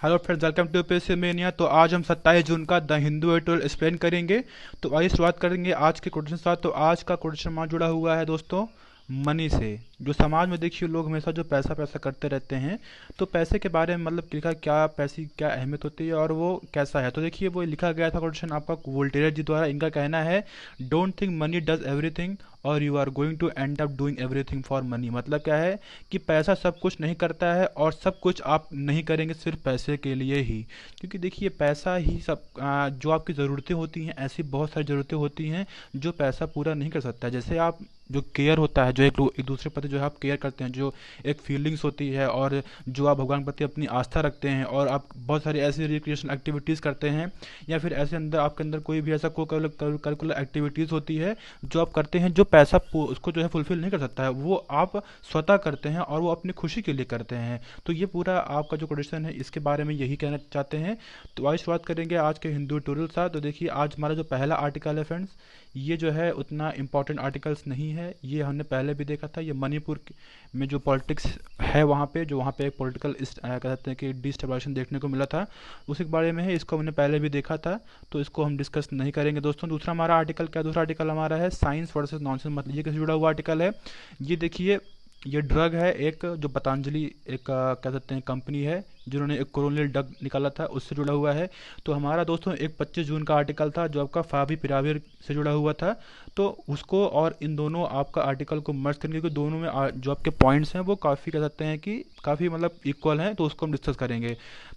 Hello friends, welcome to PSC mania. तो आज हम 27 जून का द हिंदू एडिटोरियल एक्सप्लेन करेंगे। तो आइए शुरुआत करेंगे आज के क्वेश्चन के साथ। तो आज का क्वेश्चन हमारा जुड़ा हुआ है दोस्तों मनी से। जो समाज में देखिए लोग हमेशा जो पैसा पैसा करते रहते हैं, तो पैसे के बारे में मतलब लिखा क्या पैसे क्या अहमियत होती है और वो कैसा है। तो देखिए वो लिखा गया था क्वेश्चन आपका वोल्टेयर जी द्वारा। इनका कहना है don't think money does everything और you are going to end up doing everything for money. मतलब क्या है कि पैसा सब कुछ नहीं करता है और सब कुछ आप नहीं करेंगे सिर्फ पैसे के लिए ही। क्योंकि देखिए पैसा ही सब जो आपकी ज़रूरतें होती हैं, ऐसी बहुत सारी ज़रूरतें होती हैं जो पैसा पूरा नहीं कर सकता है। जैसे आप जो केयर होता है, जो एक दूसरे प्रति जो है आप केयर करते हैं, जो एक फीलिंग्स होती है, और जो आप भगवान के प्रति अपनी आस्था रखते हैं, और आप बहुत सारी ऐसी रिक्रिएशनल एक्टिविटीज़ करते हैं, या फिर ऐसे अंदर आपके अंदर कोई भी ऐसा को करिकुलर एक्टिविटीज़ होती है जो आप करते हैं, जो पैसा उसको जो है फुलफिल नहीं कर सकता है, वो आप स्वतः करते हैं और वो अपनी खुशी के लिए करते हैं। तो ये पूरा आपका जो क्वेश्चन है इसके बारे में यही कहना चाहते हैं। तो आज शुरुआत करेंगे आज के हिंदू ट्यूटोरियल साथ। तो देखिए आज हमारा जो पहला आर्टिकल है फ्रेंड्स, ये जो है उतना इम्पोर्टेंट आर्टिकल्स नहीं है। ये हमने पहले भी देखा था। ये मणिपुर में जो पॉलिटिक्स है वहाँ पे, जो वहाँ पे एक पॉलिटिकल कहते हैं कि डिस्टेबलाइजेशन देखने को मिला था, उसी के बारे में है। इसको हमने पहले भी देखा था, तो इसको हम डिस्कस नहीं करेंगे दोस्तों। दूसरा हमारा आर्टिकल क्या, दूसरा आर्टिकल हमारा है साइंस वर्सेस नॉनसेंस। मतलब ये कैसे जुड़ा हुआ आर्टिकल है। ये देखिए ये ड्रग है एक, जो पतंजलि एक कह सकते हैं कंपनी है जिन्होंने एक कोरोनियल ड्रग निकाला था, उससे जुड़ा हुआ है। तो हमारा दोस्तों एक 25 जून का आर्टिकल था जो आपका फावी पिराविर से जुड़ा हुआ था। तो उसको और इन दोनों आपका आर्टिकल को मर्ज करने, क्योंकि दोनों में जो आपके पॉइंट्स हैं वो काफ़ी कह सकते हैं कि काफ़ी मतलब इक्वल हैं, तो उसको हम डिस्कस करेंगे।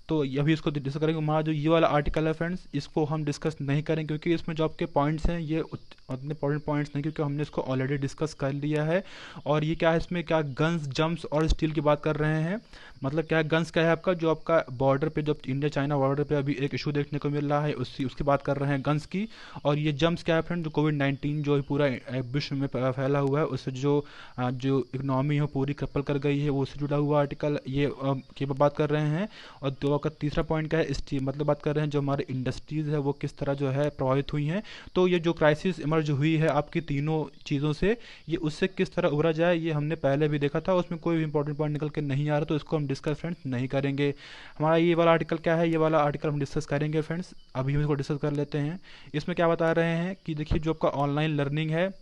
तो अभी इसको डिस्कस करेंगे। हमारा जो ये वाला आर्टिकल है फ्रेंड्स, इसको हम डिस्कस नहीं करेंगे क्योंकि इसमें जो आपके पॉइंट्स हैं ये उतने इंपॉर्टेंट पॉइंट्स नहीं, क्योंकि हमने इसको ऑलरेडी डिस्कस कर लिया है। और ये क्या है, इसमें क्या गन्स जम्प्स और स्टील की बात कर रहे हैं। मतलब क्या है, गन्स क्या है आपका, जो आपका बॉर्डर पे, जो इंडिया चाइना बॉर्डर पे अभी एक इशू देखने को मिल रहा है, उसकी बात कर रहे हैं गन्स की। और ये जम्प्स क्या है फ्रेंड, जो कोविड-19 जो पूरा विश्व में फैला हुआ है, उससे जो जो इकोनॉमी है पूरी क्रपल कर गई है, वो उससे जुड़ा हुआ आर्टिकल ये की बात कर रहे हैं। और दो आपका तीसरा पॉइंट क्या है, स्टील, मतलब बात कर रहे हैं जो हमारे इंडस्ट्रीज़ है वो किस तरह जो है प्रभावित हुई हैं। तो ये जो क्राइसिस इमर्ज हुई है आपकी तीनों चीज़ों से, ये उससे किस तरह उभरा जाए, ये हमने पहले भी देखा था। उसमें कोई भी इंपॉर्टेंट पॉइंट निकल के नहीं आ रहा, तो इसको हम डिस्कस फ्रेंड्स नहीं करेंगे। हमारा ये वाला आर्टिकल क्या है, ये वाला आर्टिकल हम डिस्कस करेंगे फ्रेंड्स। अभी हम इसको डिस्कस कर लेते हैं। इसमें क्या बता रहे हैं कि देखिए जो आपका ऑनलाइन लर्निंग है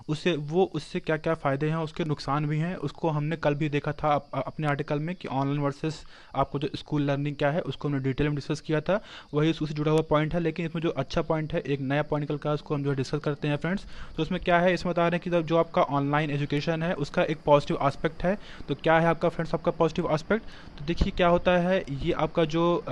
उससे क्या क्या फ़ायदे हैं, उसके नुकसान भी हैं। उसको हमने कल भी देखा था अपने आर्टिकल में कि ऑनलाइन वर्सेस आपको जो स्कूल लर्निंग क्या है, उसको हमने डिटेल में डिस्कस किया था। वही उससे जुड़ा हुआ पॉइंट है। लेकिन इसमें जो अच्छा पॉइंट है, एक नया पॉइंट निकल का, उसको हम जो है डिस्कस करते हैं फ्रेंड्स। तो उसमें क्या है, इसमें बता रहे हैं कि जो आपका ऑनलाइन एजुकेशन है उसका एक पॉजिटिव आस्पेक्ट है। तो क्या है आपका फ्रेंड्स आपका पॉजिटिव आस्पेक्ट। तो देखिए क्या होता है, ये आपका जो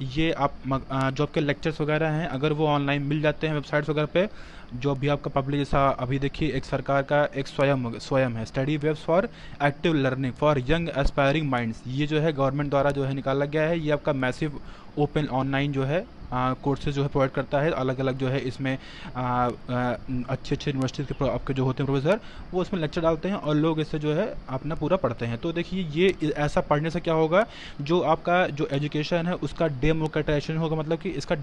ये आप जो आपके लेक्चर्स वगैरह हैं, अगर वो ऑनलाइन मिल जाते हैं वेबसाइट्स वगैरह पे, जो भी आपका पब्लिक, जैसा अभी देखिए एक सरकार का एक स्वयं है, study webs for active learning for young aspiring minds. ये जो है गवर्नमेंट द्वारा जो है निकाला गया है। ये आपका मैसिव ओपन ऑनलाइन जो है कोर्सेज जो है प्रोवाइड करता है। अलग अलग जो है इसमें अच्छे अच्छे यूनिवर्सिटीज़ के आपके जो होते हैं प्रोफेसर, वो इसमें लेक्चर डालते हैं और लोग इससे जो है अपना पूरा पढ़ते हैं। तो देखिए ये ऐसा पढ़ने से क्या होगा, जो आपका जो एजुकेशन है उसका डेमोक्रेटाइजेशन होगा। मतलब कि इसका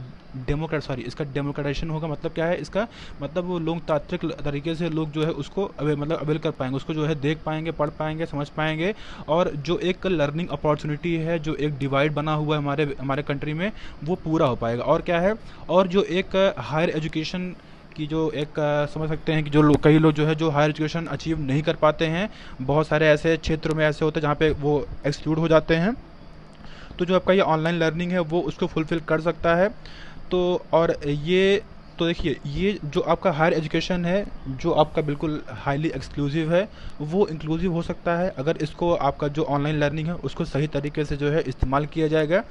डेमोक्रेटाइजेशन होगा। मतलब क्या है इसका मतलब, वो लोकतांत्रिक तरीके से लोग जो है उसको मतलब अवेल कर पाएंगे, उसको जो है देख पाएंगे, पढ़ पाएंगे, समझ पाएंगे। और जो एक लर्निंग अपॉर्चुनिटी है, जो एक डिवाइड बना हुआ है हमारे कंट्री में, वो पूरा हो पाएगा। और क्या है, और जो एक हायर एजुकेशन की जो एक समझ सकते हैं कि जो कई लोग जो है जो हायर एजुकेशन अचीव नहीं कर पाते हैं, बहुत सारे ऐसे क्षेत्रों में ऐसे होते हैं जहाँ पे वो एक्सक्लूड हो जाते हैं। तो जो आपका ये ऑनलाइन लर्निंग है वो उसको फुलफ़िल कर सकता है। तो और ये तो देखिए ये जो आपका हायर एजुकेशन है, जो आपका बिल्कुल हाईली एक्सक्लूसिव है, वो इंक्लूसिव हो सकता है अगर इसको आपका जो ऑनलाइन लर्निंग है उसको सही तरीके से जो है इस्तेमाल किया जाएगा।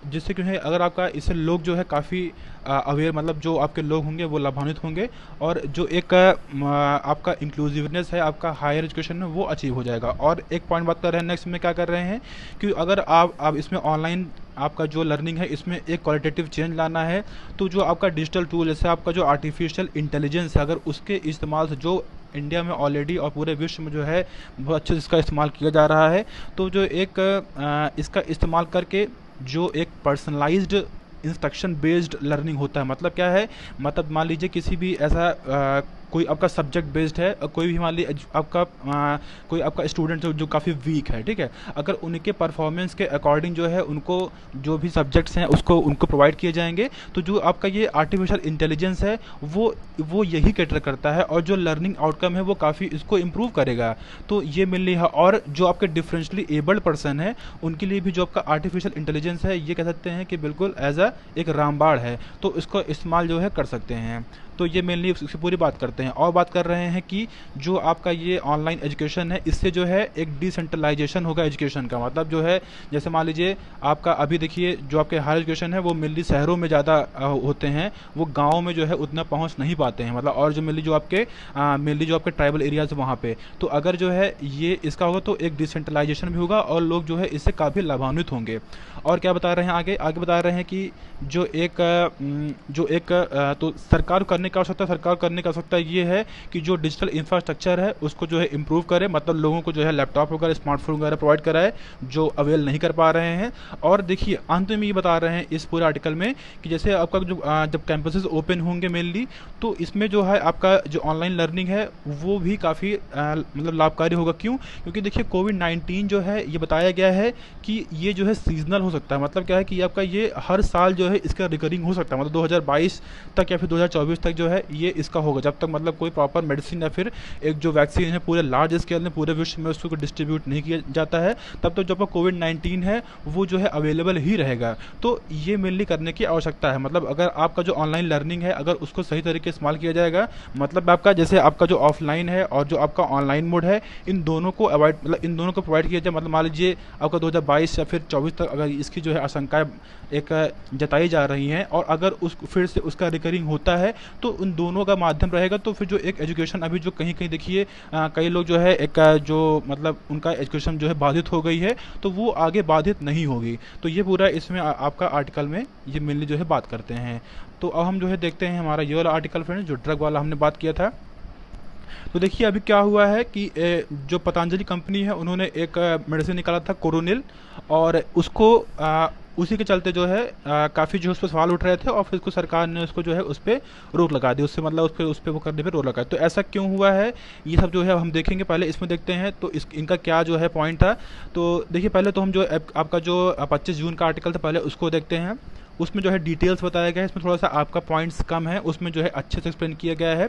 जिससे कि है अगर आपका इससे लोग जो है काफ़ी अवेयर, मतलब जो आपके लोग होंगे वो लाभान्वित होंगे, और जो एक आपका इंक्लूसिवनेस है आपका हायर एजुकेशन में वो अचीव हो जाएगा। और एक पॉइंट बात कर रहे हैं नेक्स्ट में क्या कर रहे हैं कि अगर आप इसमें ऑनलाइन आपका जो लर्निंग है इसमें एक क्वालिटेटिव चेंज लाना है, तो जो आपका डिजिटल टूल, जैसे आपका जो आर्टिफिशियल इंटेलिजेंस है, अगर उसके इस्तेमाल से, जो इंडिया में ऑलरेडी और पूरे विश्व में जो है बहुत अच्छे से इसका इस्तेमाल किया जा रहा है, तो जो एक इसका इस्तेमाल करके जो एक पर्सनलाइज्ड इंस्ट्रक्शन बेस्ड लर्निंग होता है। मतलब क्या है, मतलब मान लीजिए किसी भी ऐसा कोई आपका सब्जेक्ट बेस्ड है, कोई भी मान लीजिए आपका कोई आपका स्टूडेंट जो काफ़ी वीक है, ठीक है, अगर उनके परफॉर्मेंस के अकॉर्डिंग जो है उनको जो भी सब्जेक्ट्स हैं उसको उनको प्रोवाइड किए जाएंगे। तो जो आपका ये आर्टिफिशियल इंटेलिजेंस है वो यही कैटर करता है, और जो लर्निंग आउटकम है वो काफ़ी इसको इम्प्रूव करेगा। तो ये मिल रहा है, और जो आपके डिफरेंशली एबल्ड पर्सन है उनके लिए भी जो आपका आर्टिफिशियल इंटेलिजेंस है ये कह सकते हैं कि बिल्कुल एज अ एक रामबाण है, तो इसको इस्तेमाल जो है कर सकते हैं। तो ये मेनली इसकी पूरी बात करते हैं, और बात कर रहे हैं कि जो आपका ये ऑनलाइन एजुकेशन है इससे जो है एक डिसेंट्रलाइजेशन होगा एजुकेशन का। मतलब जो है जैसे मान लीजिए आपका अभी देखिए जो आपके हायर एजुकेशन है वो मेनली शहरों में ज़्यादा होते हैं, वो गाँव में जो है उतना पहुँच नहीं पाते हैं, मतलब और जो मेनली जो आपके ट्राइबल एरियाज वहाँ पे। तो अगर जो है ये इसका होगा तो एक डिसेंट्रलाइजेशन भी होगा और लोग जो है इससे काफ़ी लाभान्वित होंगे। और क्या बता रहे हैं आगे आगे बता रहे हैं कि तो सरकार करने का आवश्यकता ये है कि जो डिजिटल इंफ्रास्ट्रक्चर है उसको जो है इम्प्रूव करे, मतलब लोगों को जो है लैपटॉप वगैरह स्मार्टफोन वगैरह प्रोवाइड कराए जो अवेल नहीं कर पा रहे हैं। और देखिए अंत में ये बता रहे हैं इस पूरे आर्टिकल में कि जैसे आपका जो जब कैंपसेस ओपन होंगे मेनली, तो इसमें जो है आपका जो ऑनलाइन लर्निंग है वो भी काफ़ी मतलब लाभकारी होगा। क्यों? क्योंकि देखिए कोविड-19 जो है ये बताया गया है कि ये जो है सीजनल हो सकता है। मतलब क्या है कि आपका ये हर साल जो है इसका रिकरिंग हो सकता है, मतलब 2022 तक या फिर 2024 तक जो है ये इसका होगा, जब तक मतलब कोई प्रॉपर मेडिसिन या फिर एक जो वैक्सीन है पूरे लार्ज स्केल में पूरे विश्व में उसको डिस्ट्रीब्यूट नहीं किया जाता है, तब तक जो आपका कोविड-19 है वो जो है अवेलेबल ही रहेगा। तो ये मेनली करने की आवश्यकता है। मतलब अगर आपका जो ऑनलाइन लर्निंग है अगर उसको सही तरीके से इस्तेमाल किया जाएगा, मतलब आपका जैसे आपका जो ऑफलाइन है और जो आपका ऑनलाइन मोड है इन दोनों को अवॉइड मतलब इन दोनों को प्रोवाइड किया जाए। मतलब मान लीजिए आपका 2022 या फिर 24 तक अगर इसकी जो है आशंकाएं एक जताई जा रही हैं और अगर उस फिर से उसका रिकरिंग होता है तो उन दोनों का माध्यम रहेगा। तो फिर जो एक एजुकेशन अभी जो कहीं कहीं देखिए कई लोग जो है एक जो मतलब उनका एजुकेशन जो है बाधित हो गई है, तो वो आगे बाधित नहीं होगी। तो ये पूरा इसमें आपका आर्टिकल में ये मेनली जो है बात करते हैं। तो अब हम जो है देखते हैं हमारा ये वाला आर्टिकल फ्रेंड जो ड्रग वाला हमने बात किया था। तो देखिए अभी क्या हुआ है कि जो पतंजलि कंपनी है उन्होंने एक मेडिसिन निकाला था कोरोनिल, और उसको उसी के चलते जो है काफ़ी जो उस पर सवाल उठ रहे थे और फिर उसको सरकार ने उसको जो है उस पर रोक लगा दी, उससे मतलब उस पर वो करने पे रोक लगा। तो ऐसा क्यों हुआ है ये सब जो है हम देखेंगे, पहले इसमें देखते हैं तो इनका क्या जो है पॉइंट था। तो देखिए पहले तो हम जो आपका जो 25 जून का आर्टिकल था पहले उसको देखते हैं। उसमें जो है डिटेल्स बताया गया है, इसमें थोड़ा सा आपका पॉइंट्स कम है, उसमें जो है अच्छे से एक्सप्लेन किया गया है।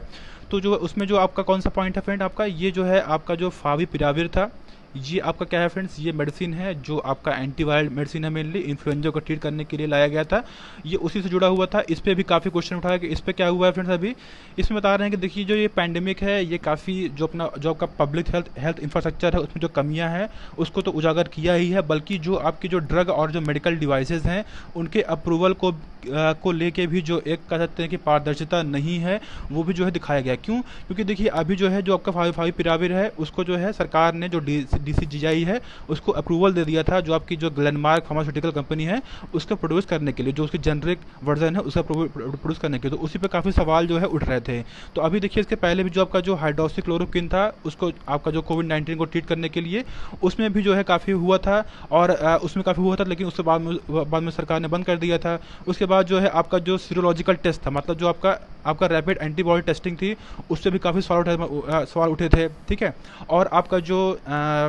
तो जो उसमें जो आपका कौन सा पॉइंट है फ्रेंड, आपका ये जो है आपका जो फाविपिराविर था, ये आपका क्या है फ्रेंड्स, ये मेडिसिन है जो आपका एंटीवायरल मेडिसिन है, मेनली इन्फ्लुएंजा को ट्रीट करने के लिए लाया गया था। ये उसी से जुड़ा हुआ था। इस पर भी काफ़ी क्वेश्चन उठाया कि इस पर क्या हुआ है फ्रेंड्स। अभी इसमें बता रहे हैं कि देखिए जो ये पैंडेमिक है ये काफ़ी जो आपका पब्लिक हेल्थ इंफ्रास्ट्रक्चर है उसमें जो कमियां हैं उसको तो उजागर किया ही है, बल्कि जो आपकी जो ड्रग और जो मेडिकल डिवाइसेज हैं उनके अप्रूवल को लेके भी जो एक कह सकते हैं कि पारदर्शिता नहीं है वो भी जो है दिखाया गया। क्यों? क्योंकि देखिए अभी जो है जो आपका फाविपिराविर है उसको जो है सरकार ने जो DCGI है उसको अप्रूवल दे दिया था, जो आपकी जो ग्लेनमार्क फार्मास्यूटिकल कंपनी है उसको प्रोड्यूस करने के लिए, जो उसकी जेनरिक वर्जन है उसका प्रोड्यूस करने के लिए। तो उसी पे काफ़ी सवाल जो है उठ रहे थे। तो अभी देखिए इसके पहले भी जो आपका जो हाइड्रोक्सीक्लोरोक्विन था उसको आपका जो कोविड-19 को ट्रीट करने के लिए उसमें भी जो है काफ़ी हुआ था, और उसमें काफ़ी हुआ था, लेकिन उसके बाद में सरकार ने बंद कर दिया था। उसके बाद जो है आपका जो सीरोलॉजिकल टेस्ट था, मतलब जो आपका रैपिड एंटीबॉडी टेस्टिंग थी उससे भी काफ़ी सवाल उठे थे, ठीक है। और आपका जो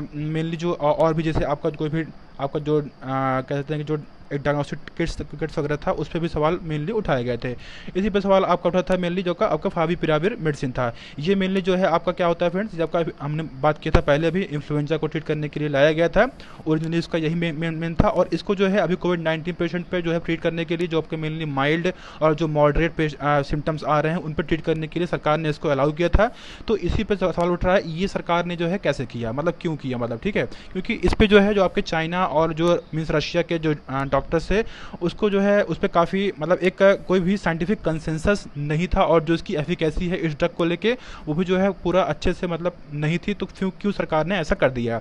मेनली जो और भी जैसे आपका कोई भी आपका जो कहते हैं कि जो एक डायग्नोस्टिक किट्स वगैरह था उस पर भी सवाल मेनली उठाए गए थे। इसी पर सवाल आपका उठा था मेनली जो आपका फाविपिराविर मेडिसिन था। ये मेनली जो है आपका क्या होता है फ्रेंड्स, जब आपका हमने बात किया था पहले भी इन्फ्लुएंजा को ट्रीट करने के लिए लाया गया था, ओरिजिनली इसका यही मेन था। और इसको जो है अभी कोविड-19 पेशेंट पे जो है ट्रीट करने के लिए जो आपके मेनली माइल्ड और जो मॉडरेट सिम्टम्स आ रहे हैं उन पर ट्रीट करने के लिए सरकार ने इसको अलाउ किया था। तो इसी पर सवाल उठ रहा है ये सरकार ने जो है कैसे किया, मतलब क्यों किया, मतलब ठीक है। क्योंकि इस पर जो है जो आपके चाइना और जो मीन्स रशिया के जो डॉक्टर्स है उसको जो है उस पर काफ़ी मतलब एक कोई भी साइंटिफिक कंसेंसस नहीं था, और जो इसकी एफिकेसी है इस ड्रग को लेके वो भी जो है पूरा अच्छे से मतलब नहीं थी। तो क्यों सरकार ने ऐसा कर दिया।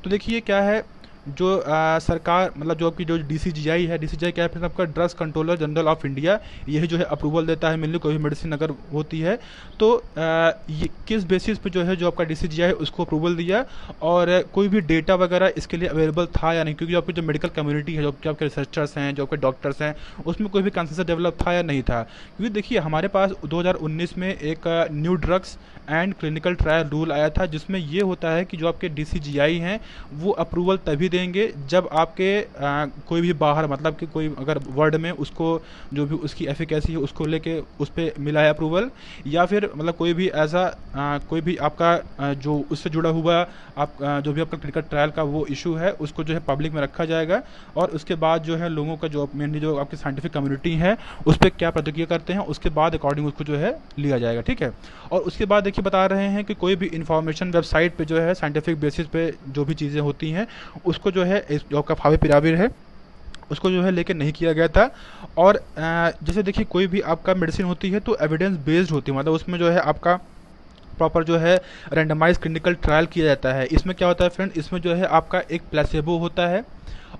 तो देखिए क्या है, जो सरकार मतलब जो आपकी जो DCGI है, DCGI क्या है फिर आपका drugs controller general of India, यही जो है अप्रूवल देता है मेनली कोई भी मेडिसिन अगर होती है तो ये किस बेसिस पे जो है जो आपका DCGI है उसको अप्रूवल दिया, और कोई भी डेटा वगैरह इसके लिए अवेलेबल था या नहीं, क्योंकि आपकी जो मेडिकल कम्युनिटी है, जो आपके रिसर्चर्स हैं, जो आपके डॉक्टर्स हैं, उसमें कोई भी कंसेंसस डेवलप था या नहीं था। क्योंकि देखिए हमारे पास 2019 में एक new drugs and clinical trial rule आया था, जिसमें ये होता है कि जो आपके DCGI हैं वो अप्रूवल तभी देंगे जब आपके कोई भी बाहर मतलब कि कोई अगर वर्ल्ड में उसको जो भी उसकी एफिकेसी है उसको लेके उस पर मिला है अप्रूवल, या फिर मतलब कोई भी ऐसा कोई भी आपका जो उससे जुड़ा हुआ आप जो भी आपका क्लिनिकल ट्रायल का वो इशू है उसको जो है पब्लिक में रखा जाएगा, और उसके बाद जो है लोगों का जो मेनली जो आपकी साइंटिफिक कम्युनिटी है उस पर क्या प्रतिक्रिया करते हैं उसके बाद अकॉर्डिंग उसको जो है लिया जाएगा, ठीक है। और उसके बाद देखिए बता रहे हैं कि कोई भी इंफॉर्मेशन वेबसाइट पे जो है साइंटिफिक बेसिस पे जो भी चीज़ें होती हैं उसको जो है जो आपका फाविपिराविर है उसको जो है लेके नहीं किया गया था। और जैसे देखिए कोई भी आपका मेडिसिन होती है तो एविडेंस बेस्ड होती है, मतलब उसमें जो है आपका प्रॉपर जो है रैंडमाइज क्लिनिकल ट्रायल किया जाता है। इसमें क्या होता है फ्रेंड, इसमें जो है आपका एक प्लेसेबो होता है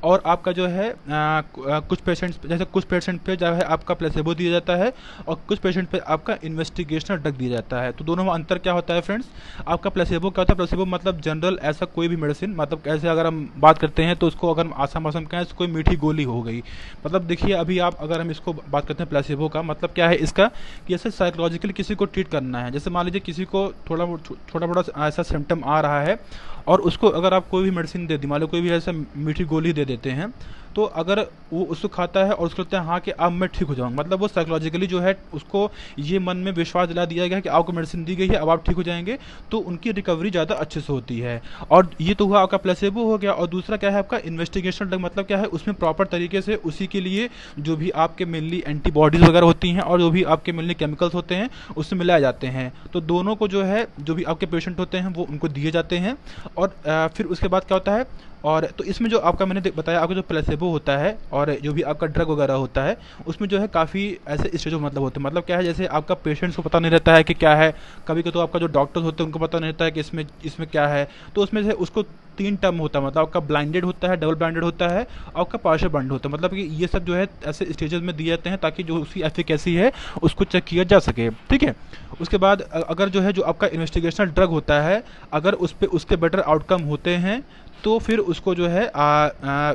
और आपका जो है कुछ पेशेंट्स जैसे कुछ पेशेंट पे जो है आपका प्लेसेबो दिया जाता है और कुछ पेशेंट पे आपका इन्वेस्टिगेशनल ड्रग दिया जाता है। तो दोनों में अंतर क्या होता है फ्रेंड्स, आपका प्लेसेबो क्या होता है, प्लेसेबो मतलब जनरल ऐसा कोई भी मेडिसिन, मतलब कैसे अगर हम बात करते हैं तो उसको अगर आसाम आसाम कहें तो कोई मीठी गोली हो गई। मतलब देखिए अभी आप अगर हम इसको बात करते हैं प्लेसेबो का मतलब क्या है इसका, कि ऐसे साइकोलॉजिकली किसी को ट्रीट करना है। जैसे मान लीजिए किसी को छोटा मोटा ऐसा सिम्टम आ रहा है और उसको अगर आप कोई भी मेडिसिन दे दी, मान लो कोई भी ऐसा मीठी गोली दे देते हैं, तो अगर वो उसको खाता है और उसको लगता है हाँ कि अब मैं ठीक हो जाऊँगा, मतलब वो साइकोलॉजिकली जो है उसको ये मन में विश्वास दिला दिया गया है कि आपको मेडिसिन दी गई है अब आप ठीक हो जाएंगे, तो उनकी रिकवरी ज़्यादा अच्छे से होती है। और ये तो हुआ आपका प्लेसेबो हो गया। और दूसरा क्या है आपका इन्वेस्टिगेशनल ड्रग, मतलब क्या है उसमें प्रॉपर तरीके से उसी के लिए जो भी आपके मेनली एंटीबॉडीज़ वगैरह होती हैं और जो भी आपके मेनली केमिकल्स होते हैं उससे मिलाए जाते हैं। तो दोनों को जो है जो भी आपके पेशेंट होते हैं वो उनको दिए जाते हैं। और फिर उसके बाद क्या होता है, और तो इसमें जो आपका मैंने बताया आपका जो प्लेसेबो होता है और जो भी आपका ड्रग वगैरह होता है उसमें जो है काफ़ी ऐसे स्टेज मतलब होते हैं। मतलब क्या है, जैसे आपका पेशेंट्स को पता नहीं रहता है कि क्या है, कभी कभी तो आपका जो डॉक्टर्स होते हैं उनको पता नहीं रहता है कि इसमें इसमें क्या है, तो उसमें से उसको 3 टर्म होता है, मतलब आपका ब्लाइंडेड होता है, डबल ब्लाइंडेड होता है, आपका पार्शियल ब्लाइंड होता है। मतलब कि ये सब जो है ऐसे स्टेजेस में दिए जाते हैं ताकि जो उसकी एफिकेसी है उसको चेक किया जा सके, ठीक है। उसके बाद अगर जो है जो आपका इन्वेस्टिगेशनल ड्रग होता है अगर उस पर उसके बेटर आउटकम होते हैं तो फिर उसको जो है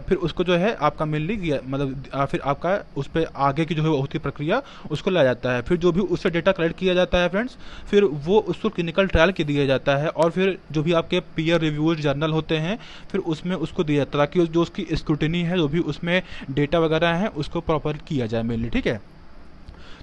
फिर उसको जो है आपका मिलनी मतलब फिर आपका उस पर आगे की जो है होती प्रक्रिया उसको लाया जाता है। फिर जो भी उससे डेटा कलेक्ट किया जाता है फ्रेंड्स, फिर वो उसको क्लिनिकल ट्रायल के दिया जाता है और फिर जो भी आपके पीयर रिव्यूज जर्नल होते हैं फिर उसमें उसको दिया जाता है ताकि जो उसकी स्क्रूटिनी है जो भी उसमें डेटा वगैरह है उसको प्रॉपर किया जाए मेनली, ठीक है।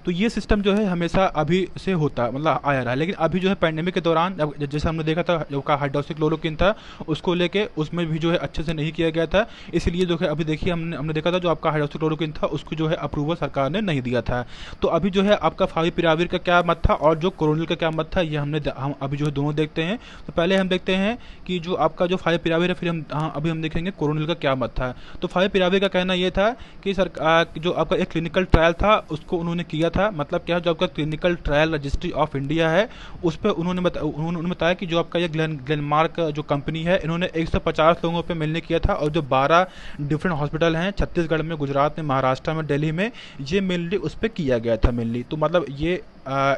तो ये सिस्टम जो है हमेशा अभी से होता मतलब आया रहा है, लेकिन अभी जो है पैंडेमिक के दौरान जैसे हमने देखा था जो का हाइड्रोक्सीक्लोरोक्विन था उसको लेके उसमें भी जो है अच्छे से नहीं किया गया था, इसलिए जो है अभी देखिए हमने देखा था जो आपका हाइड्रोक्सीक्लोरोक्विन था उसको जो है अप्रूवल सरकार ने नहीं दिया था। तो अभी जो है आपका फाविपिराविर का क्या मत था और जो कोरोनिल का क्या मत था ये हम अभी जो है दोनों देखते हैं। तो पहले हम देखते हैं कि जो आपका जो फाविपिराविर है, फिर अभी हम देखेंगे कोरोनिल का क्या मत था। तो फाविपिराविर का कहना ये था कि सरकार जो आपका एक क्लिनिकल ट्रायल था उसको उन्होंने किया था, मतलब क्या है जो आपका clinical trial registry of India है उस पर उन्होंने बताया कि जो आपका ये ग्लेनमार्क जो कंपनी है इन्होंने 150 लोगों पे मिलने किया था और जो 12 डिफरेंट हॉस्पिटल हैं छत्तीसगढ़ में, गुजरात में, महाराष्ट्र में, दिल्ली में, ये मेनली उस पर किया गया था मेनली। तो मतलब ये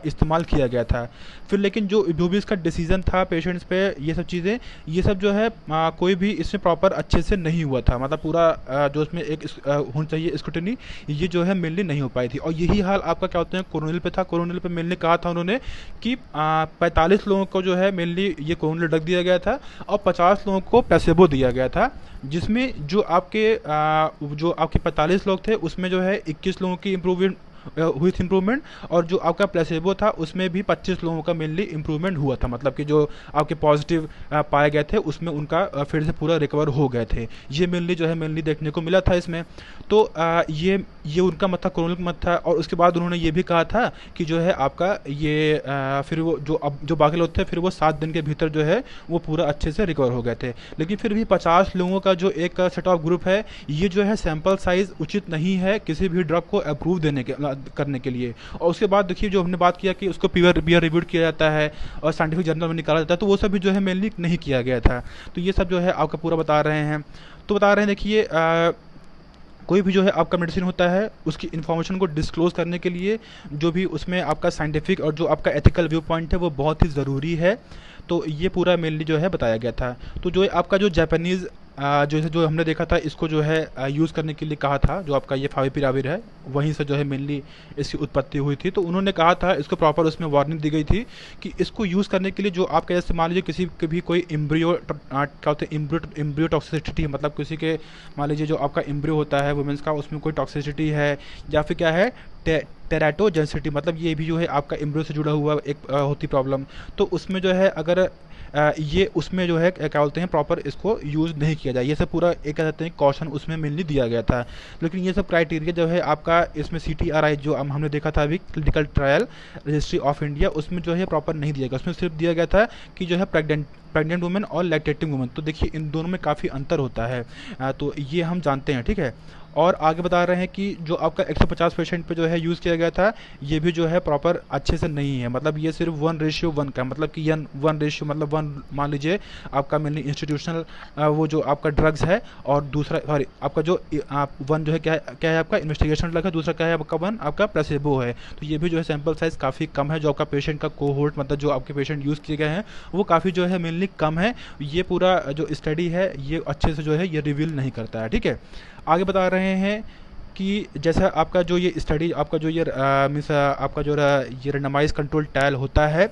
इस्तेमाल किया गया था। फिर लेकिन जो भी इसका डिसीजन था पेशेंट्स पे ये सब चीज़ें ये सब जो है कोई भी इसमें प्रॉपर अच्छे से नहीं हुआ था, मतलब पूरा जो इसमें एक होनी चाहिए स्क्रूटनी ये जो है मेनली नहीं हो पाई थी। और यही हाल आपका क्या होता है कोरोनिल पे था। कोरोनिल पे मेनली कहा था उन्होंने कि 45 लोगों को जो है मेनली ये कोरोनिल ड्रग दिया गया था और 50 लोगों को प्लेसेबो दिया गया था, जिसमें जो आपके 45 लोग थे उसमें जो है 21 लोगों की इम्प्रूवमेंट हुई थी इम्प्रूवमेंट, और जो आपका प्लेसेबो था उसमें भी 25 लोगों का मेनली इम्प्रूवमेंट हुआ था, मतलब कि जो आपके पॉजिटिव पाए गए थे उसमें उनका फिर से पूरा रिकवर हो गए थे। ये मेनली जो है मेनली देखने को मिला था इसमें। तो ये उनका मत था, कोरोनिल मत था। और उसके बाद उन्होंने ये भी कहा था कि जो है आपका ये फिर वो जो बाकी लोग थे फिर वो 7 दिन के भीतर जो है वो पूरा अच्छे से रिकवर हो गए थे। लेकिन फिर भी 50 लोगों का जो एक सेट ऑफ ग्रुप है ये जो है सैंपल साइज उचित नहीं है किसी भी ड्रग को अप्रूव करने के लिए। और उसके बाद देखिए जो हमने बात किया कि उसको पीयर रिव्यूड किया जाता है और साइंटिफिक जर्नल में निकाला जाता है, तो वो सब भी जो है मेनली नहीं किया गया था। तो ये सब जो है आपका पूरा बता रहे हैं। तो बता रहे हैं देखिए कोई भी जो है आपका मेडिसिन होता है उसकी इन्फॉर्मेशन को डिस्क्लोज करने के लिए जो भी उसमें आपका साइंटिफिक और जो आपका एथिकल व्यू पॉइंट है वो बहुत ही ज़रूरी है। तो ये पूरा मेनली जो है बताया गया था। तो जो है आपका जो जापानीज़ जो हमने देखा था इसको जो है यूज़ करने के लिए कहा था, जो आपका ये फाविपिराविर है वहीं से जो है मेनली इसकी उत्पत्ति हुई थी। तो उन्होंने कहा था इसको प्रॉपर उसमें वार्निंग दी गई थी कि इसको यूज़ करने के लिए जो आपका जैसे मान लीजिए किसी के भी कोई इम्ब्रियो क्या होता है इम्ब्रियो टॉक्सिसिटी, मतलब किसी के मान लीजिए जो आपका इम्ब्रियो होता है वुमेंस का उसमें कोई टॉक्सिसिटी है या फिर क्या है टेराटोजेंसिटी, मतलब ये भी जो है आपका इम्ब्रियो से जुड़ा हुआ एक होती प्रॉब्लम। तो उसमें जो है अगर ये उसमें जो है क्या बोलते हैं प्रॉपर इसको यूज़ नहीं किया जाए, ये सब पूरा एक कहते हैं कॉशन उसमें मेनली दिया गया था। लेकिन ये सब क्राइटेरिया जो है आपका इसमें CTRI जो हमने देखा था अभी clinical trial registry of India उसमें जो है प्रॉपर नहीं दिया गया। उसमें सिर्फ दिया गया था कि जो है प्रेग्नेंट वुमेन और लैक्टेटिंग वुमेन। तो देखिए इन दोनों में काफ़ी अंतर होता है, तो ये हम जानते हैं, ठीक है। और आगे बता रहे हैं कि जो आपका 150 पेशेंट पे जो है यूज़ किया गया था ये भी जो है प्रॉपर अच्छे से नहीं है, मतलब ये सिर्फ 1:1 का, मतलब कि 1 रेशियो मतलब 1 मान लीजिए आपका मेनली इंस्टीट्यूशनल वो जो आपका ड्रग्स है और दूसरा सॉरी आपका जो वन जो है क्या है आपका इन्वेस्टिगेशन ड्रग है, दूसरा क्या है आपका वन आपका प्लेसिबो है। तो ये भी जो है सैंपल साइज़ काफ़ी कम है, जो आपका पेशेंट का कोहोर्ट मतलब जो आपके पेशेंट यूज़ किए गए हैं वो काफ़ी जो है मेनली कम है। ये पूरा जो स्टडी है ये अच्छे से जो है ये रिवील नहीं करता है, ठीक है। आगे बता रहे हैं कि जैसा आपका जो ये स्टडी आपका जो ये मीन्स आपका जो ये रेंडमाइज कंट्रोल ट्रायल होता है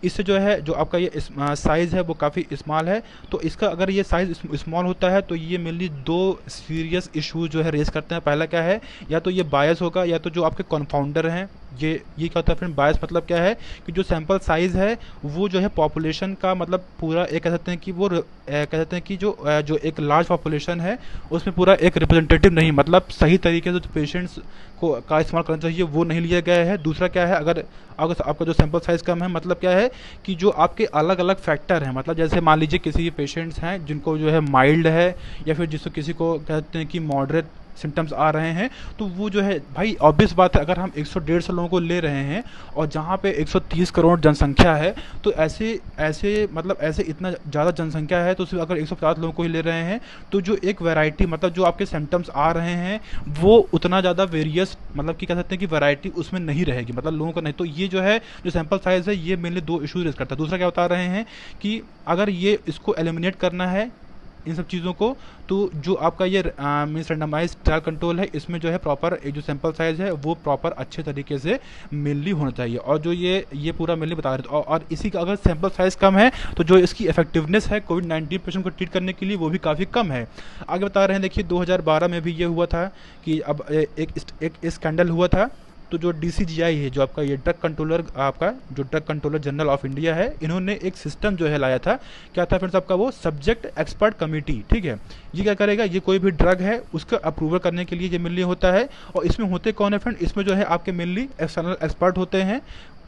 इससे जो है जो आपका ये साइज़ है वो काफ़ी स्मॉल है। तो इसका अगर ये साइज़ स्मॉल होता है तो ये मेनली दो सीरियस इश्यूज जो है रेस करते हैं। पहला क्या है, या तो ये बायस होगा या तो जो आपके कन्फाउंडर हैं ये क्या होता है फ्रेंड बायस, मतलब क्या है कि जो सैंपल साइज़ है वो जो है पॉपुलेशन का मतलब पूरा एक कह सकते हैं कि वो कह सकते हैं कि जो एक लार्ज पॉपुलेशन है उसमें पूरा एक रिप्रेजेंटेटिव नहीं, मतलब सही तरीके से जो पेशेंट्स को का इस्तेमाल करना चाहिए वो नहीं लिया गया है। दूसरा क्या है, अगर आपका जो सैंपल साइज़ कम है मतलब क्या है कि जो आपके अलग अलग फैक्टर हैं, मतलब जैसे मान लीजिए किसी पेशेंट्स हैं जिनको जो है माइल्ड है या फिर जिसको किसी को कहते हैं कि मॉडरेट सिम्टम्स आ रहे हैं, तो वो जो है भाई ऑब्वियस बात है अगर हम 100-150 लोगों को ले रहे हैं और जहाँ पे 130 करोड़ जनसंख्या है तो ऐसे मतलब ऐसे इतना ज़्यादा जनसंख्या है तो सिर्फ अगर 150 लोगों को ही ले रहे हैं तो जो एक वैरायटी मतलब जो आपके सिम्टम्स आ रहे हैं वो उतना ज़्यादा वेरियस मतलब कि कह सकते हैं कि वैरायटी उसमें नहीं रहेगी, मतलब लोगों का नहीं। तो ये जो है जो सैंपल साइज़ है ये मेनली दो इशूज रेस करता है। दूसरा क्या बता रहे हैं कि अगर ये इसको एलिमिनेट करना है इन सब चीज़ों को तो जो आपका ये मीन्स रेंडमाइज ट्रायल कंट्रोल है इसमें जो है प्रॉपर जो सैंपल साइज़ है वो प्रॉपर अच्छे तरीके से मेनली होना चाहिए। और जो ये पूरा मेनली बता रहे थे और इसी का अगर सैंपल साइज़ कम है तो जो इसकी इफेक्टिवनेस है कोविड-19 पेशेंट को ट्रीट करने के लिए वो भी काफ़ी कम है। आगे बता रहे हैं देखिए 2012 में भी ये हुआ था कि अब एक स्कैंडल हुआ था। तो जो DCGI है जो आपका ये ड्रग कंट्रोलर आपका जो drug controller general of India है इन्होंने एक सिस्टम जो है लाया था। क्या था फ्रेंड्स आपका वो सब्जेक्ट एक्सपर्ट कमेटी, ठीक है। ये क्या करेगा, ये कोई भी ड्रग है उसका अप्रूवल करने के लिए ये मेनली होता है। और इसमें होते कौन है फ्रेंड, इसमें जो है आपके मेनली एक्सटर्नल एक्सपर्ट होते हैं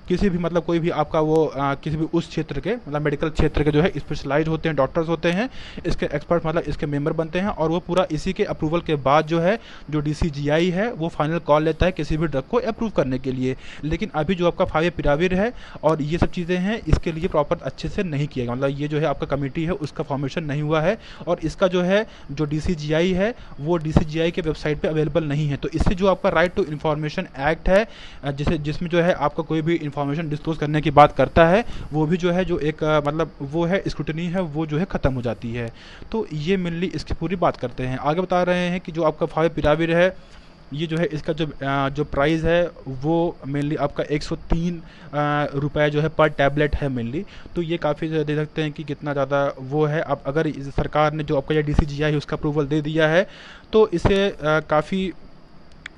किसी भी मतलब कोई भी आपका वो किसी भी उस क्षेत्र के मतलब मेडिकल क्षेत्र के जो है स्पेशलाइज होते हैं, डॉक्टर्स होते हैं, इसके एक्सपर्ट मतलब इसके मेंबर बनते हैं और वो पूरा इसी के अप्रूवल के बाद जो है जो DCGI है वो फाइनल कॉल लेता है किसी भी ड्रग को अप्रूव करने के लिए। लेकिन अभी जो आपका फाविपिराविर है और ये सब चीज़ें हैं इसके लिए प्रॉपर अच्छे से नहीं किया गया, मतलब ये जो है आपका कमेटी है उसका फॉर्मेशन नहीं हुआ है और इसका जो है जो DCGI है वो DCGI के वेबसाइट पर अवेलेबल नहीं है। तो इससे जो आपका राइट टू इन्फॉर्मेशन एक्ट है जिसमें जो है आपका कोई भी इन्फॉर्मेशन डिस्क्लोज करने की बात करता है वो भी जो है जो एक मतलब वो है स्क्रूटनी है वो जो है ख़त्म हो जाती है। तो ये मेनली इसकी पूरी बात करते हैं। आगे बता रहे हैं कि जो आपका फाविपिराविर है ये जो है इसका जो प्राइस है वो मेनली आपका 103 रुपये जो है पर टैबलेट है मेनली। तो ये काफ़ी दे सकते हैं कि कितना ज़्यादा वो है। अब अगर सरकार ने जो आपका ये DCGI है उसका अप्रूवल दे दिया है तो इसे काफ़ी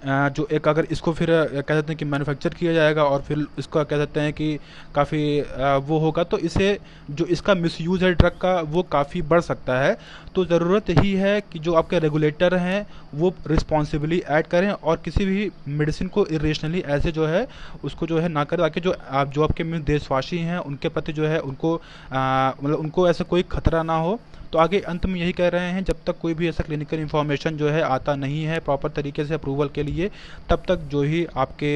जो एक अगर इसको फिर कह सकते हैं कि मैन्युफैक्चर किया जाएगा और फिर इसका कह सकते हैं कि काफ़ी वो होगा तो इसे जो इसका मिसयूज़ है ड्रग का वो काफ़ी बढ़ सकता है। तो ज़रूरत यही है कि जो आपके रेगुलेटर हैं वो रिस्पॉन्सिबली ऐड करें और किसी भी मेडिसिन को इरेशनली ऐसे जो है उसको जो है ना करें ताकि जो आपके देशवासी हैं उनके प्रति जो है उनको मतलब उनको ऐसा कोई खतरा ना हो। तो आगे अंत में यही कह रहे हैं जब तक कोई भी ऐसा क्लिनिकल इन्फॉर्मेशन जो है आता नहीं है प्रॉपर तरीके से अप्रूवल के लिए तब तक जो ही आपके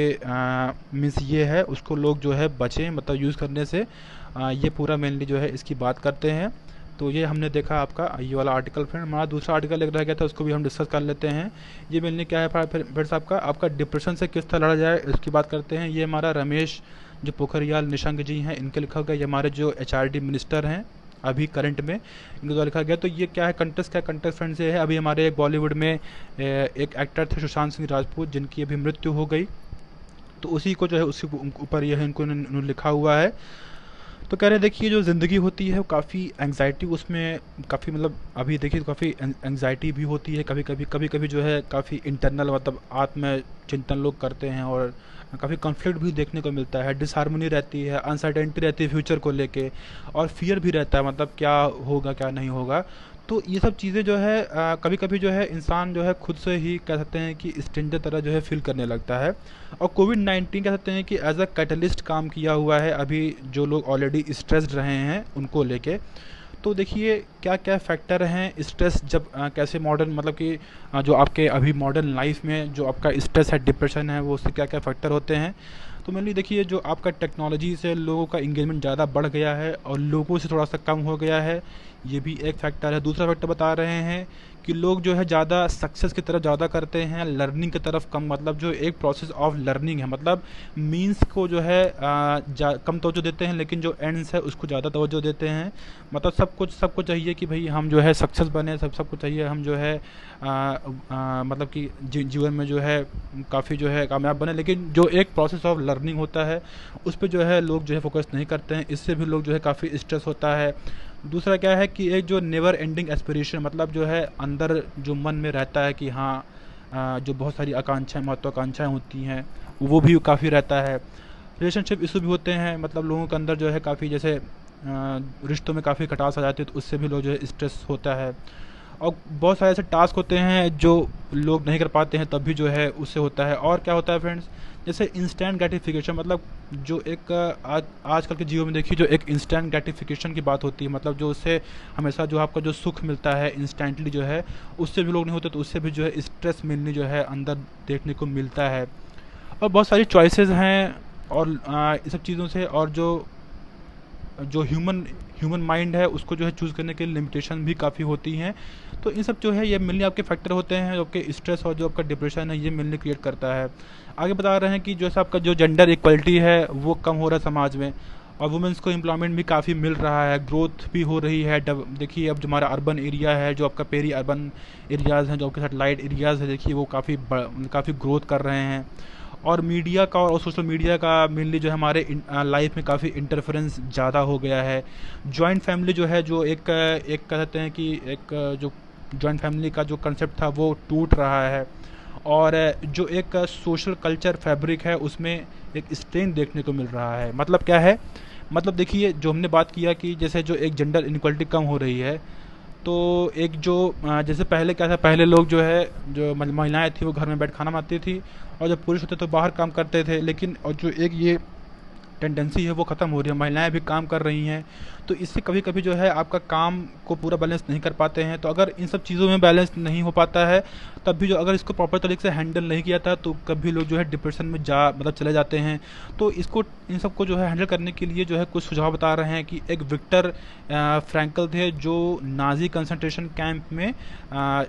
मीन्स ये है उसको लोग जो है बचें मतलब यूज़ करने से। ये पूरा मेनली जो है इसकी बात करते हैं। तो ये हमने देखा आपका ये वाला आर्टिकल। फ्रेंड हमारा दूसरा आर्टिकल एक रह गया था, उसको भी हम डिस्कस कर लेते हैं। ये मिलने क्या है फिर से आपका डिप्रेशन से किस तरह लड़ा जाए इसकी बात करते हैं। ये हमारा रमेश जो पोखरियाल निशंक जी हैं, इनके लिखा गया। ये हमारे जो HRD मिनिस्टर हैं अभी करंट में, इनके द्वारा लिखा गया। तो ये क्या है कंटेक्स्ट, क्या कंटेक्स्ट फ्रेंड से है, अभी हमारे एक बॉलीवुड में एक एक्टर थे सुशांत सिंह राजपूत, जिनकी अभी मृत्यु हो गई। तो उसी को जो है उसी ऊपर यह इनको इन्होंने लिखा हुआ है। तो कह रहे हैं देखिए जो ज़िंदगी होती है वो काफ़ी एंग्जाइटी उसमें काफ़ी मतलब अभी देखिए तो काफ़ी एंग्जाइटी भी होती है, कभी कभी जो है काफ़ी इंटरनल मतलब आत्म चिंतन लोग करते हैं, और काफ़ी कॉन्फ्लिक्ट भी देखने को मिलता है, डिसहार्मनी रहती है, अनसर्टेनिटी रहती है फ्यूचर को लेके, और फियर भी रहता है मतलब क्या होगा क्या नहीं होगा। तो ये सब चीज़ें जो है कभी कभी जो है इंसान जो है खुद से ही कह सकते हैं कि स्ट्रेंजर तरह जो है फील करने लगता है। और कोविड-19 कह सकते हैं कि एज अ कैटलिस्ट काम किया हुआ है अभी जो लोग ऑलरेडी स्ट्रेस्ड रहे हैं उनको लेके। तो देखिए क्या क्या फैक्टर हैं स्ट्रेस जब कैसे मॉडर्न मतलब कि जो आपके अभी मॉडर्न लाइफ में जो आपका स्ट्रेस है, डिप्रेशन है, वो उससे क्या क्या फैक्टर होते हैं। तो मेनली देखिए जो आपका टेक्नोलॉजी से लोगों का इंगेजमेंट ज़्यादा बढ़ गया है और लोगों से थोड़ा सा कम हो गया है, ये भी एक फैक्टर है। दूसरा फैक्टर बता रहे हैं कि लोग जो है ज़्यादा सक्सेस की तरफ ज़्यादा करते हैं, लर्निंग की तरफ कम, मतलब जो एक प्रोसेस ऑफ लर्निंग है मतलब मीन्स को जो है कम तवज्जो देते हैं, लेकिन जो एंड्स है उसको ज़्यादा तवज्जो देते हैं। मतलब सबको चाहिए कि भाई हम जो है सक्सेस बने, सबको चाहिए हम जो है मतलब कि जीवन में जो है काफ़ी जो है कामयाब बने, लेकिन जो एक प्रोसेस ऑफ लर्निंग होता है उस पर जो है लोग जो है फोकस नहीं करते हैं, इससे भी लोग जो है काफ़ी स्ट्रेस होता है। दूसरा क्या है कि एक जो नेवर एंडिंग एस्पिरेशन मतलब जो है अंदर जो मन में रहता है कि हाँ जो बहुत सारी आकांक्षाएं महत्वाकांक्षाएं होती हैं वो भी काफ़ी रहता है। रिलेशनशिप इशू भी होते हैं, मतलब लोगों के अंदर जो है काफ़ी जैसे रिश्तों में काफ़ी खटास आ जाती है, तो उससे भी लोग जो है स्ट्रेस होता है। और बहुत सारे ऐसे टास्क होते हैं जो लोग नहीं कर पाते हैं तब भी जो है उससे होता है। और क्या होता है फ्रेंड्स, जैसे इंस्टेंट ग्रेटिफिकेशन मतलब जो एक आजकल के जीवन में देखिए जो एक इंस्टेंट ग्रेटिफिकेशन की बात होती है, मतलब जो उससे हमेशा जो आपका जो सुख मिलता है इंस्टेंटली जो है उससे भी लोग नहीं होते, तो उससे भी जो है स्ट्रेस मिलने जो है अंदर देखने को मिलता है। और बहुत सारी चॉइसेस हैं और इस सब चीज़ों से, और जो जो ह्यूमन माइंड है उसको जो है चूज़ करने के लिमिटेशन भी काफ़ी होती हैं। तो इन सब जो है ये मिलने आपके फैक्टर होते हैं जो आपके स्ट्रेस और जो आपका डिप्रेशन है ये मिलने क्रिएट करता है। आगे बता रहे हैं कि जैसे आपका जो जेंडर इक्वलिटी है वो कम हो रहा है समाज में, और वुमेंस को एम्प्लॉयमेंट भी काफ़ी मिल रहा है, ग्रोथ भी हो रही है। देखिए अब जो हमारा अर्बन एरिया है, जो आपका पेरी अर्बन एरियाज़ हैं, जो आपके साथ लाइट एरियाज़ है, देखिए वो काफ़ी ग्रोथ कर रहे हैं। और मीडिया का और सोशल मीडिया का मेनली जो है हमारे लाइफ में काफ़ी इंटरफेरेंस ज़्यादा हो गया है। जॉइंट फैमिली जो है जो एक कहते हैं कि एक जो जॉइंट फैमिली का जो कंसेप्ट था वो टूट रहा है, और जो एक सोशल कल्चर फैब्रिक है उसमें एक स्ट्रेन देखने को मिल रहा है। मतलब क्या है, मतलब देखिए जो हमने बात किया कि जैसे जो एक जेंडर इनक्वालिटी कम हो रही है, तो एक जो जैसे पहले क्या था, पहले लोग जो है जो महिलाएं थी वो घर में बैठ खाना बनाती थी, और जो पुरुष होते तो बाहर काम करते थे। लेकिन और जो एक ये टेंडेंसी है वो ख़त्म हो रही है, महिलाएं भी काम कर रही हैं, तो इससे कभी कभी जो है आपका काम को पूरा बैलेंस नहीं कर पाते हैं। तो अगर इन सब चीज़ों में बैलेंस नहीं हो पाता है तब भी जो अगर इसको प्रॉपर तरीके से हैंडल नहीं किया था तो कभी लोग जो है डिप्रेशन में मतलब चले जाते हैं। तो इसको इन सबको जो है हैंडल करने के लिए जो है कुछ सुझाव बता रहे हैं कि एक विक्टर फ्रैंकल थे जो नाजी कंसंट्रेशन कैंप में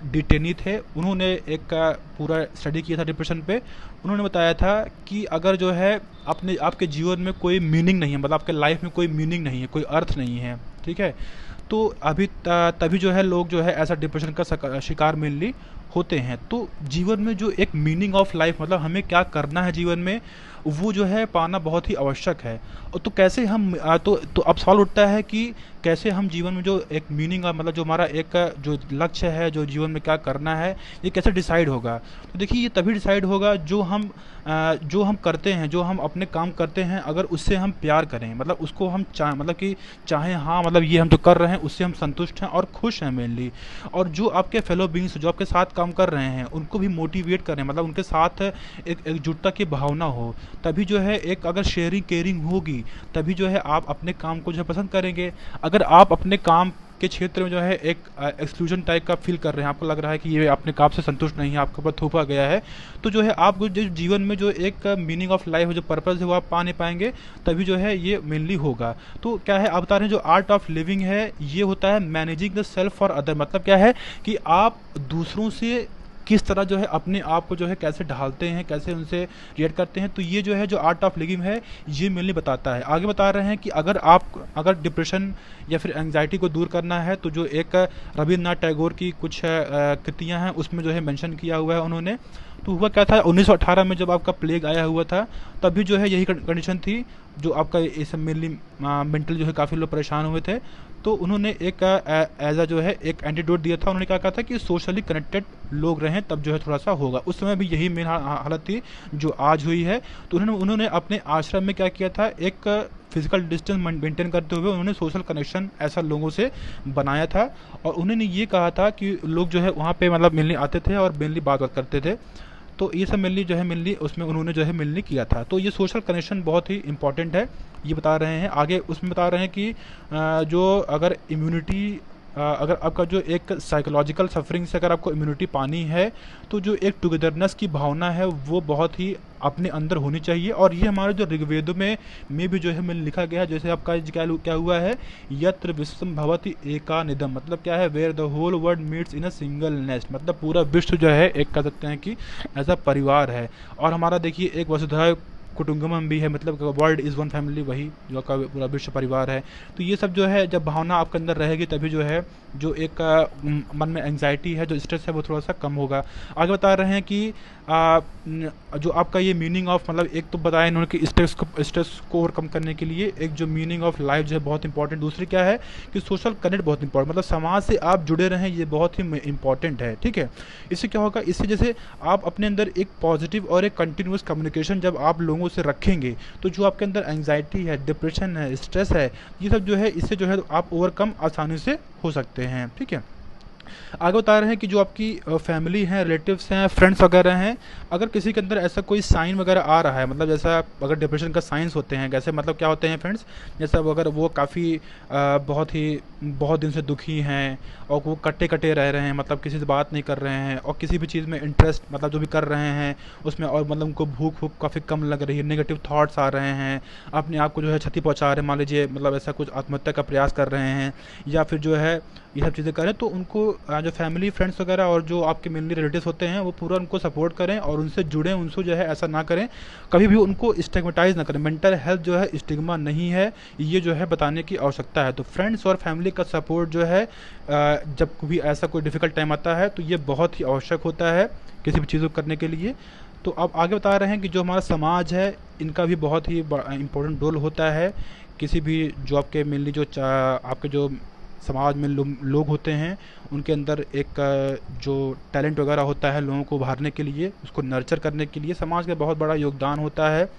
डिटेनी थे, उन्होंने एक पूरा स्टडी किया था डिप्रेशन पे। उन्होंने बताया था कि अगर जो है अपने आपके जीवन में कोई मीनिंग नहीं है, मतलब आपके लाइफ में कोई मीनिंग नहीं है, कोई अर्थ नहीं है, ठीक है, तो अभी तभी जो है लोग जो है ऐसा डिप्रेशन का शिकार मेनली होते हैं। तो जीवन में जो एक मीनिंग ऑफ लाइफ मतलब हमें क्या करना है जीवन में वो जो है पाना बहुत ही आवश्यक है। और तो कैसे हम तो अब सवाल उठता है कि कैसे हम जीवन में जो एक मीनिंग मतलब जो हमारा एक जो लक्ष्य है, जो जीवन में क्या करना है, ये कैसे डिसाइड होगा। तो देखिए ये तभी डिसाइड होगा जो हम करते हैं, जो हम अपने काम करते हैं, अगर उससे हम प्यार करें, मतलब उसको हम मतलब कि चाहें हाँ मतलब ये हम जो कर रहे हैं उससे हम संतुष्ट हैं और खुश हैं मेनली। और जो आपके फेलो बींग्स जो आपके साथ काम कर रहे हैं उनको भी मोटिवेट करें, मतलब उनके साथ एक एकजुटता की भावना हो, तभी जो है एक अगर शेयरिंग केयरिंग होगी तभी जो है आप अपने काम को जो है पसंद करेंगे। अगर आप अपने काम के क्षेत्र में जो है एक एक्सक्लूजन टाइप का फील कर रहे हैं, आपको लग रहा है कि ये अपने काम से संतुष्ट नहीं है, आपके ऊपर थोपा गया है, तो जो है आपको जो जीवन में जो एक मीनिंग ऑफ लाइफ, जो पर्पस है वो आप पा नहीं पाएंगे, तभी जो है ये मेनली होगा। तो क्या है, आप बता रहे हैं जो आर्ट ऑफ लिविंग है ये होता है managing the self for other, मतलब क्या है कि आप दूसरों से किस तरह जो है अपने आप को जो है कैसे ढालते हैं, कैसे उनसे रिएक्ट करते हैं, तो ये जो है जो आर्ट ऑफ लिविंग है ये मेनली बताता है। आगे बता रहे हैं कि अगर डिप्रेशन या फिर एंग्जाइटी को दूर करना है तो जो एक रविन्द्रनाथ टैगोर की कुछ कृतियां हैं उसमें जो है मेंशन किया हुआ है उन्होंने। तो हुआ क्या था, 1918 में जब आपका प्लेग आया हुआ था तभी जो है यही कंडीशन थी, जो आपका इस मेनली मेंटल जो है काफ़ी लोग परेशान हुए थे। तो उन्होंने एक एज जो है एक एंटीडोट दिया था, उन्होंने क्या कहा था कि सोशली कनेक्टेड लोग रहें तब जो है थोड़ा सा होगा। उस समय भी यही मेन हालत थी जो आज हुई है। तो उन्होंने अपने आश्रम में क्या किया था, एक फिजिकल डिस्टेंस मेंटेन करते हुए उन्होंने सोशल कनेक्शन ऐसा लोगों से बनाया था, और उन्होंने ये कहा था कि लोग जो है वहाँ पे मतलब मिलने आते थे और मेनली बात करते थे। तो ये सब मेनली जो है मेनली उसमें उन्होंने जो है मेनली किया था। तो ये सोशल कनेक्शन बहुत ही इंपॉर्टेंट है, ये बता रहे हैं। आगे उसमें बता रहे हैं कि जो अगर इम्यूनिटी, अगर आपका जो एक साइकोलॉजिकल सफरिंग से अगर आपको इम्यूनिटी पानी है तो जो एक टुगेदरनेस की भावना है वो बहुत ही अपने अंदर होनी चाहिए। और ये हमारे जो ऋग्वेदों में भी जो है मैंने लिखा गया है, जैसे आपका क्या हुआ है, यत्र विश्वम भवति एका निधम, मतलब क्या है, where the whole world meets in a single nest, मतलब पूरा विश्व जो है एक कह सकते हैं कि ऐसा परिवार है। और हमारा देखिए एक वसुधैव कुटुंबकम भी है, मतलब वर्ल्ड इज़ वन फैमिली, वही जो आपका पूरा विश्व परिवार है। तो ये सब जो है जब भावना आपके अंदर रहेगी तभी जो है जो एक मन में एंग्जाइटी है, जो स्ट्रेस है वो थोड़ा सा कम होगा। आगे बता रहे हैं कि जो आपका ये मीनिंग ऑफ, मतलब एक तो बताया इन्होंने कि स्ट्रेस को ओवरकम करने के लिए एक जो मीनिंग ऑफ लाइफ जो है बहुत इंपॉर्टेंट। दूसरी क्या है कि सोशल कनेक्ट बहुत इंपॉर्टेंट, मतलब समाज से आप जुड़े रहें, ये बहुत ही इंपॉर्टेंट है। ठीक है, इससे क्या होगा, इससे जैसे आप अपने अंदर एक पॉजिटिव और एक कंटिन्यूस कम्युनिकेशन जब आप लोगों से रखेंगे तो जो आपके अंदर एंग्जाइटी है, डिप्रेशन है, स्ट्रेस है, ये सब जो है इससे जो है आप ओवरकम आसानी से हो सकते हैं। ठीक है, आगे बता रहे हैं कि जो आपकी फैमिली है, रिलेटिव्स हैं, फ्रेंड्स वगैरह हैं, अगर किसी के अंदर ऐसा कोई साइन वगैरह आ रहा है, मतलब जैसा अगर डिप्रेशन का साइंस होते हैं, कैसे मतलब क्या होते हैं फ्रेंड्स, जैसा अगर वो काफ़ी बहुत दिन से दुखी हैं और वो कटे कटे रह रहे हैं, मतलब किसी से बात नहीं कर रहे हैं और किसी भी चीज़ में इंटरेस्ट मतलब जो भी कर रहे हैं उसमें, और मतलब उनको भूख काफ़ी कम लग रही है, नेगेटिव थॉट्स आ रहे हैं, अपने आप को जो है क्षति पहुँचा रहे हैं, मान लीजिए मतलब ऐसा कुछ आत्महत्या का प्रयास कर रहे हैं या फिर जो है ये सब चीज़ें करें, तो उनको जो फैमिली फ्रेंड्स वगैरह और जो आपके मेनली रिलेटिव्स होते हैं वो पूरा उनको सपोर्ट करें और उनसे जुड़ें, उनसे जो है ऐसा ना करें, कभी भी उनको स्टिग्मेटाइज ना करें। मेंटल हेल्थ जो है स्टिग्मा नहीं है, ये जो है बताने की आवश्यकता है। तो फ्रेंड्स और फैमिली का सपोर्ट जो है जब भी ऐसा कोई डिफ़िकल्ट टाइम आता है तो ये बहुत ही आवश्यक होता है किसी भी चीज़ को करने के लिए। तो अब आगे बता रहे हैं कि जो हमारा समाज है इनका भी बहुत ही इम्पोर्टेंट रोल होता है। किसी भी जो आपके मेनली जो आपके जो समाज में लोग होते हैं उनके अंदर एक जो टैलेंट वगैरह होता है लोगों को उभारने के लिए, उसको नर्चर करने के लिए समाज का बहुत बड़ा योगदान होता है।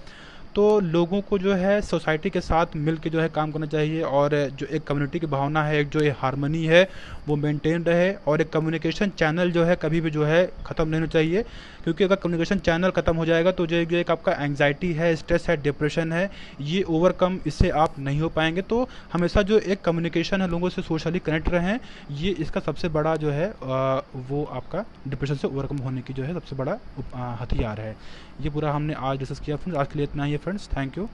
तो लोगों को जो है सोसाइटी के साथ मिल के जो है काम करना चाहिए और जो एक कम्युनिटी की भावना है, एक जो ये हारमनी है वो मेंटेन रहे, और एक कम्युनिकेशन चैनल जो है कभी भी जो है ख़त्म नहीं होना चाहिए, क्योंकि अगर कम्युनिकेशन चैनल ख़त्म हो जाएगा तो जो एक आपका एंग्जाइटी है, स्ट्रेस है, डिप्रेशन है, ये ओवरकम इससे आप नहीं हो पाएंगे। तो हमेशा जो एक कम्युनिकेशन है, लोगों से सोशली कनेक्ट रहें, ये इसका सबसे बड़ा जो है वो आपका डिप्रेशन से ओवरकम होने की जो है सबसे बड़ा हथियार है। ये पूरा हमने आज डिस्कस किया फ्रेंड्स। आज के लिए इतना ही है फ्रेंड्स, थैंक यू।